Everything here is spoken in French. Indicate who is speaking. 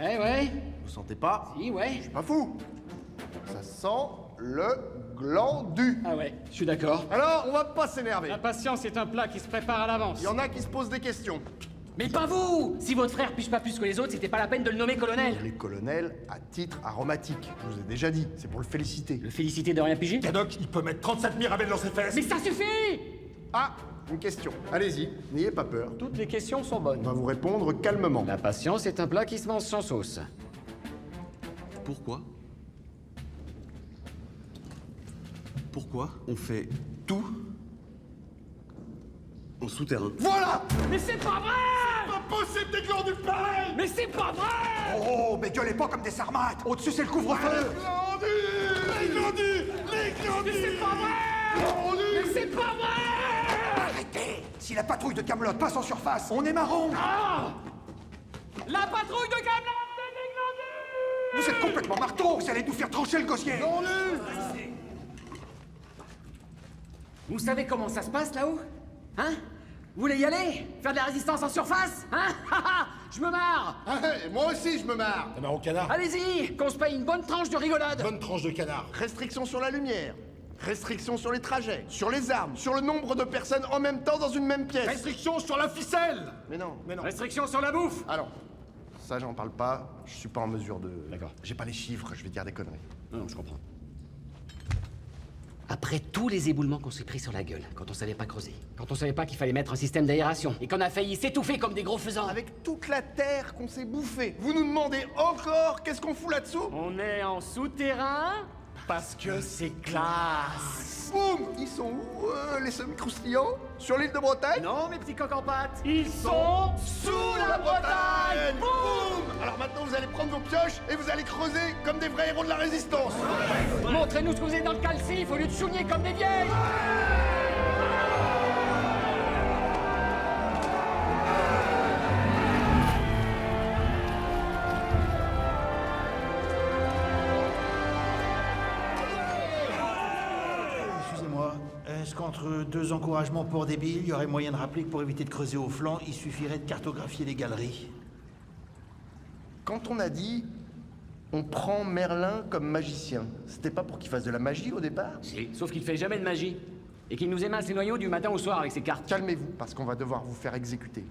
Speaker 1: Ouais.
Speaker 2: Vous sentez pas?
Speaker 1: Si, ouais.
Speaker 2: Je suis pas fou. Ça sent le glandu.
Speaker 1: Ah ouais, je suis d'accord.
Speaker 2: Alors, on va pas s'énerver.
Speaker 1: La patience est un plat qui se prépare à l'avance.
Speaker 2: Il y en a qui se posent des questions.
Speaker 1: Mais pas vous! Si votre frère piche pas plus que les autres, c'était pas la peine de le nommer colonel.
Speaker 2: Les colonels à titre aromatique. Je vous ai déjà dit, c'est pour le féliciter.
Speaker 1: Le féliciter de rien piger?
Speaker 3: Cadoc, il peut mettre 37 mirabelles dans ses fesses.
Speaker 1: Mais ça suffit!
Speaker 2: Ah, une question. Allez-y, n'ayez pas peur.
Speaker 1: Toutes les questions sont bonnes.
Speaker 2: On va vous répondre calmement.
Speaker 1: La patience est un plat qui se mange sans sauce.
Speaker 4: Pourquoi on fait tout en souterrain?
Speaker 2: Voilà!
Speaker 1: Mais c'est pas vrai!
Speaker 3: Pas possible des glandus pareils.
Speaker 1: Mais c'est pas vrai!
Speaker 3: Oh, mais gueulez pas comme des sarmates. Au-dessus, c'est le couvre-feu. Les glandus.
Speaker 1: Mais c'est pas vrai! Mais c'est pas vrai!
Speaker 3: Arrêtez. Si la patrouille de Camelot passe en surface, on est marron.
Speaker 1: Ah! La patrouille de Camelot, c'est des glandus!
Speaker 3: Vous êtes complètement marteau. Vous allez nous faire trancher le gosier.
Speaker 1: Vous savez comment ça se passe là-haut? Hein? Vous voulez y aller? Faire de la résistance en surface? Hein? Je me marre!
Speaker 2: Ah, et moi aussi, je me marre.
Speaker 3: T'as marre au canard.
Speaker 1: Allez-y! Qu'on se paye une bonne tranche de rigolade!
Speaker 3: Bonne tranche de canard.
Speaker 2: Restrictions sur la lumière. Restrictions sur les trajets, sur les armes, sur le nombre de personnes en même temps dans une même pièce.
Speaker 3: Restriction sur la ficelle.
Speaker 2: Mais non.
Speaker 1: Restriction sur la bouffe!
Speaker 2: Alors, ça j'en parle pas, je suis pas en mesure de...
Speaker 1: D'accord.
Speaker 2: J'ai pas les chiffres, je vais dire des conneries.
Speaker 1: Non, je comprends. Après tous les éboulements qu'on s'est pris sur la gueule, quand on savait pas creuser, quand on savait pas qu'il fallait mettre un système d'aération, et qu'on a failli s'étouffer comme des gros faisans...
Speaker 2: Avec toute la terre qu'on s'est bouffée, vous nous demandez encore qu'est-ce qu'on fout là-dessous?
Speaker 1: On est en souterrain parce que c'est classe!
Speaker 2: Boum! Ils sont où, les semi-croustillants? Sur l'île de Bretagne?
Speaker 1: Non, mes petits coqs en pâte! Ils sont sous la Bretagne!
Speaker 2: Boum! Alors maintenant vous allez prendre vos pioches et vous allez creuser comme des vrais héros de la résistance!
Speaker 1: Montrez-nous ce que vous êtes dans le calcif au lieu de chougner comme des vieilles!
Speaker 5: Excusez-moi, est-ce qu'entre deux encouragements pour débiles, il y aurait moyen de rappeler que pour éviter de creuser au flanc, il suffirait de cartographier les galeries?
Speaker 2: Quand on a dit on prend Merlin comme magicien, c'était pas pour qu'il fasse de la magie au départ?
Speaker 1: Si, sauf qu'il fait jamais de magie. Et qu'il nous émince les noyaux du matin au soir avec ses cartes.
Speaker 2: Calmez-vous, parce qu'on va devoir vous faire exécuter.